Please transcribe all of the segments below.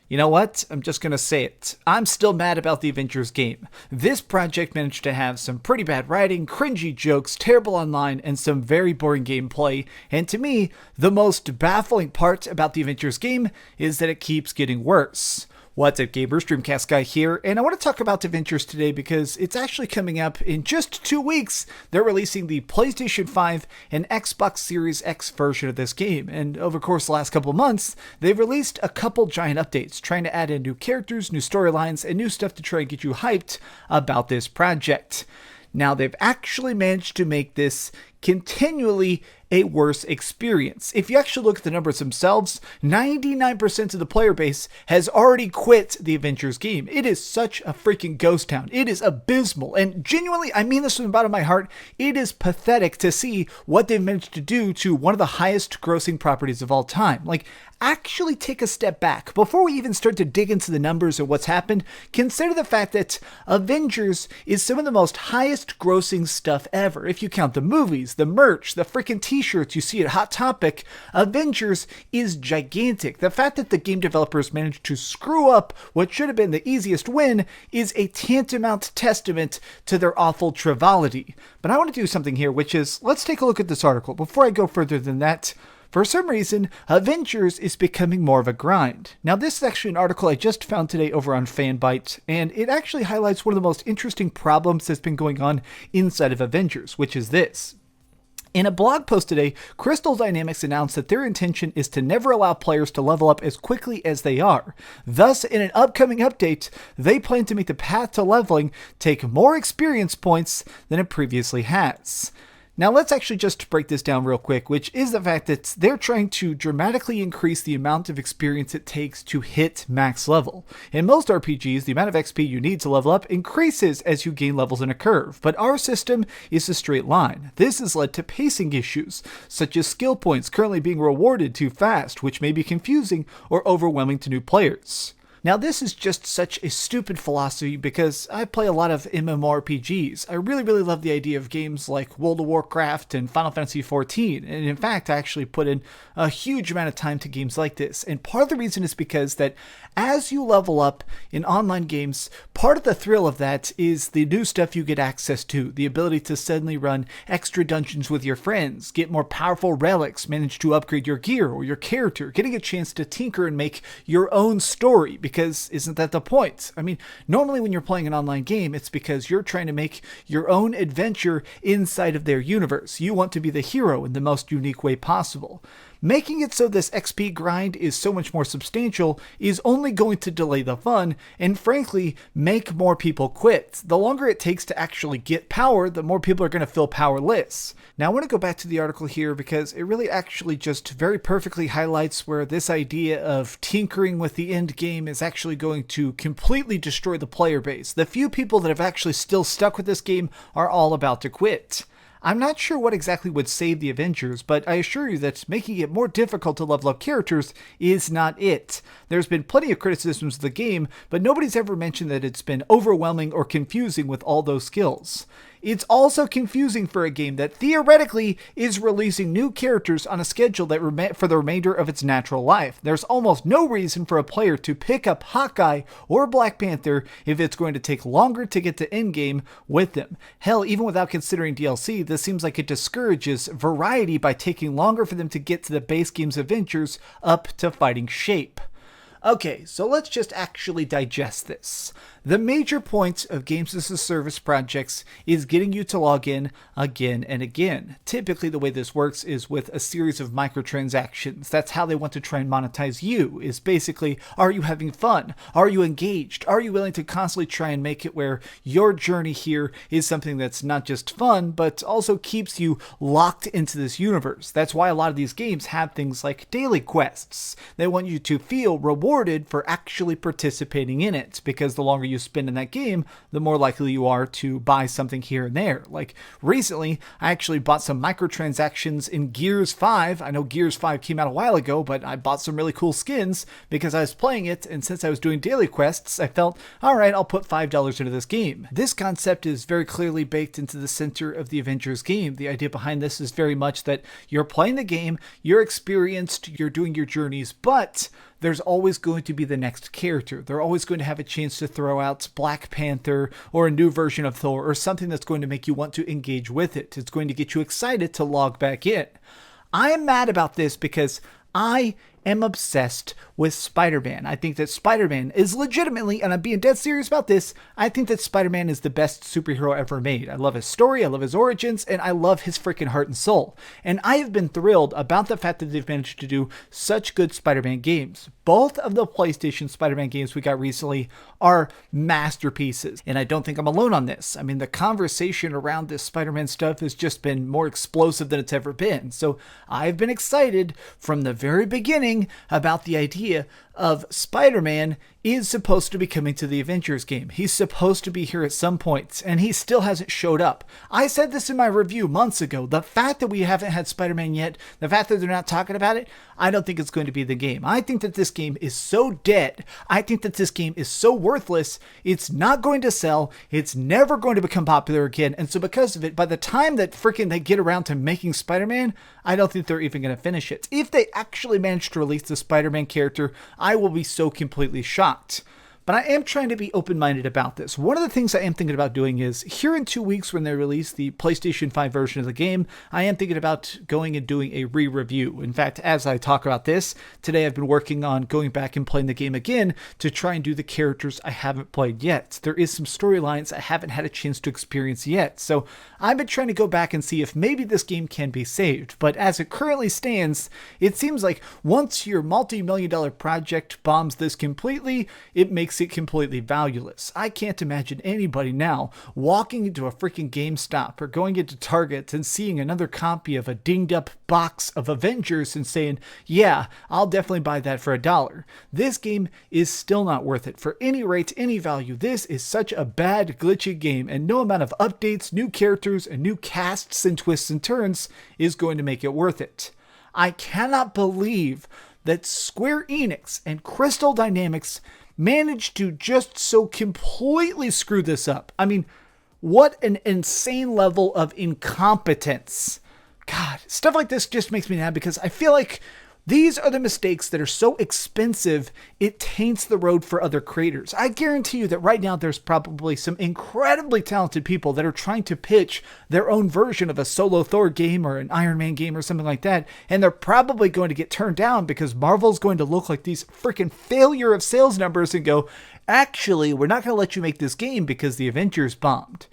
You know what? I'm just gonna say it. I'm still mad about the Avengers game. This project managed to have some pretty bad writing, cringy jokes, terrible online, and some very boring gameplay. And to me, the most baffling part about the Avengers game is that it keeps getting worse. What's up, gamers? DreamcastGuy here, and I want to talk about Avengers today because it's actually coming up in just 2 weeks. They're releasing the PlayStation 5 and Xbox Series X version of this game, and over the course of the last couple months, they've released a couple giant updates, trying to add in new characters, new storylines, and new stuff to try and get you hyped about this project. Now, they've actually managed to make this continually a worse experience. If you actually look at the numbers themselves, 99% of the player base has already quit the Avengers game. It is such a freaking ghost town. It is abysmal. And genuinely, I mean this from the bottom of my heart, it is pathetic to see what they've managed to do to one of the highest grossing properties of all time. Like, actually take a step back. Before we even start to dig into the numbers of what's happened, consider the fact that Avengers is some of the most highest grossing stuff ever. If you count the movies, the merch, the freaking t-shirts you see at Hot Topic, Avengers is gigantic. The fact that the game developers managed to screw up what should have been the easiest win is a tantamount testament to their awful triviality. But I want to do something here, which is, let's take a look at this article. Before I go further than that, for some reason, Avengers is becoming more of a grind. Now, this is actually an article I just found today over on Fanbyte, and it actually highlights one of the most interesting problems that's been going on inside of Avengers, which is this. In a blog post today, Crystal Dynamics announced that their intention is to never allow players to level up as quickly as they are. Thus, in an upcoming update, they plan to make the path to leveling take more experience points than it previously has. Now, let's actually just break this down real quick, which is the fact that they're trying to dramatically increase the amount of experience it takes to hit max level. In most RPGs, the amount of XP you need to level up increases as you gain levels in a curve, but our system is a straight line. This has led to pacing issues, such as skill points currently being rewarded too fast, which may be confusing or overwhelming to new players. Now, this is just such a stupid philosophy because I play a lot of MMORPGs. I really love the idea of games like World of Warcraft and Final Fantasy XIV, and in fact, I actually put in a huge amount of time to games like this. And part of the reason is because that as you level up in online games, part of the thrill of that is the new stuff you get access to, the ability to suddenly run extra dungeons with your friends, get more powerful relics, manage to upgrade your gear or your character, getting a chance to tinker and make your own story. Because isn't that the point? I mean, normally when you're playing an online game, it's because you're trying to make your own adventure inside of their universe. You want to be the hero in the most unique way possible. Making it so this XP grind is so much more substantial is only going to delay the fun and frankly make more people quit. The longer it takes to actually get power, the more people are going to feel powerless. Now I want to go back to the article here because it really actually just very perfectly highlights where this idea of tinkering with the end game is actually going to completely destroy the player base. The few people that have actually still stuck with this game are all about to quit. I'm not sure what exactly would save the Avengers, but I assure you that making it more difficult to level up characters is not it. There's been plenty of criticisms of the game, but nobody's ever mentioned that it's been overwhelming or confusing with all those skills. It's also confusing for a game that theoretically is releasing new characters on a schedule that for the remainder of its natural life. There's almost no reason for a player to pick up Hawkeye or Black Panther if it's going to take longer to get to endgame with them. Hell, even without considering DLC, this seems like it discourages variety by taking longer for them to get to the base game's Avengers up to fighting shape. Okay, so let's just actually digest this. The major point of games as a service projects is getting you to log in again and again. Typically the way this works is with a series of microtransactions. That's how they want to try and monetize you, is basically, are you having fun? Are you engaged? Are you willing to constantly try and make it where your journey here is something that's not just fun, but also keeps you locked into this universe? That's why a lot of these games have things like daily quests. They want you to feel rewarded for actually participating in it, because the longer you spend in that game, the more likely you are to buy something here and there. Like recently, I actually bought some microtransactions in Gears 5. I know Gears 5 came out a while ago, but I bought some really cool skins because I was playing it, and since I was doing daily quests, I felt, alright, I'll put $5 into this game. This concept is very clearly baked into the center of the Avengers game. The idea behind this is very much that you're playing the game, you're experienced, you're doing your journeys, but there's always going to be the next character. They're always going to have a chance to throw out Black Panther or a new version of Thor or something that's going to make you want to engage with it. It's going to get you excited to log back in. I am mad about this because I am obsessed with Spider-Man. I think that Spider-Man is legitimately, and I'm being dead serious about this, I think that Spider-Man is the best superhero ever made. I love his story, I love his origins, and I love his freaking heart and soul. And I have been thrilled about the fact that they've managed to do such good Spider-Man games. Both of the PlayStation Spider-Man games we got recently are masterpieces. And I don't think I'm alone on this. I mean, the conversation around this Spider-Man stuff has just been more explosive than it's ever been. So I've been excited from the very beginning about the idea of Spider-Man is supposed to be coming to the Avengers game. He's supposed to be here at some point, and he still hasn't showed up. I said this in my review months ago. The fact that we haven't had Spider-Man yet, the fact that they're not talking about it, I don't think it's going to be the game. I think that this game is so dead. I think that this game is so worthless. It's not going to sell. It's never going to become popular again. And so because of it, by the time that freaking they get around to making Spider-Man, I don't think they're even going to finish it. If they actually manage to release the Spider-Man character, I will be so completely shocked. But I am trying to be open-minded about this. One of the things I am thinking about doing is, here in 2 weeks when they release the PlayStation 5 version of the game, I am thinking about going and doing a re-review. In fact, as I talk about this, today I've been working on going back and playing the game again to try and do the characters I haven't played yet. There is some storylines I haven't had a chance to experience yet, so I've been trying to go back and see if maybe this game can be saved. But as it currently stands, it seems like once your multi-million-dollar project bombs this completely, it makes it completely valueless. I can't imagine anybody now walking into a freaking GameStop or going into Target and seeing another copy of a dinged up box of Avengers and saying, yeah, I'll definitely buy that for $1. This game is still not worth it for any rate, any value. This is such a bad, glitchy game, and no amount of updates, new characters, and new casts and twists and turns is going to make it worth it. I cannot believe that Square Enix and Crystal Dynamics managed to just so completely screw this up. I mean, what an insane level of incompetence. God, stuff like this just makes me mad because I feel like these are the mistakes that are so expensive, it taints the road for other creators. I guarantee you that right now there's probably some incredibly talented people that are trying to pitch their own version of a solo Thor game or an Iron Man game or something like that, and they're probably going to get turned down because Marvel's going to look like these freaking failure of sales numbers and go, actually, we're not going to let you make this game because the Avengers bombed.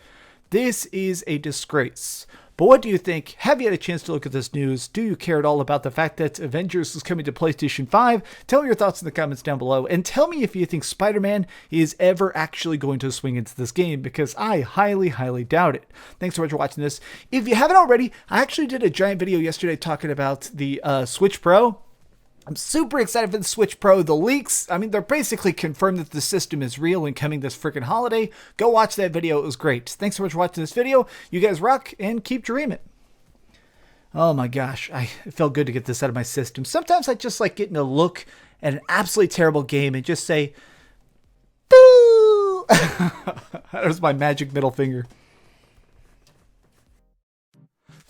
This is a disgrace. But what do you think? Have you had a chance to look at this news? Do you care at all about the fact that Avengers is coming to PlayStation 5? Tell me your thoughts in the comments down below, and tell me if you think Spider-Man is ever actually going to swing into this game, because I highly, highly doubt it. Thanks so much for watching this. If you haven't already, I actually did a giant video yesterday talking about the Switch Pro. I'm super excited for the Switch Pro. The leaks, I mean, they're basically confirmed that the system is real and coming this freaking holiday. Go watch that video. It was great. Thanks so much for watching this video. You guys rock and keep dreaming. Oh my gosh, it felt good to get this out of my system. Sometimes I just like getting a look at an absolutely terrible game and just say, boo! That was my magic middle finger.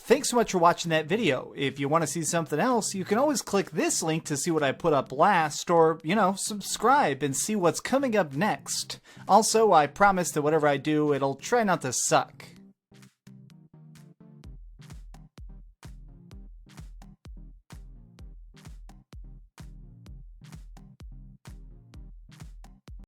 Thanks so much for watching that video. If you want to see something else, you can always click this link to see what I put up last, or, subscribe and see what's coming up next. Also, I promise that whatever I do, it'll try not to suck.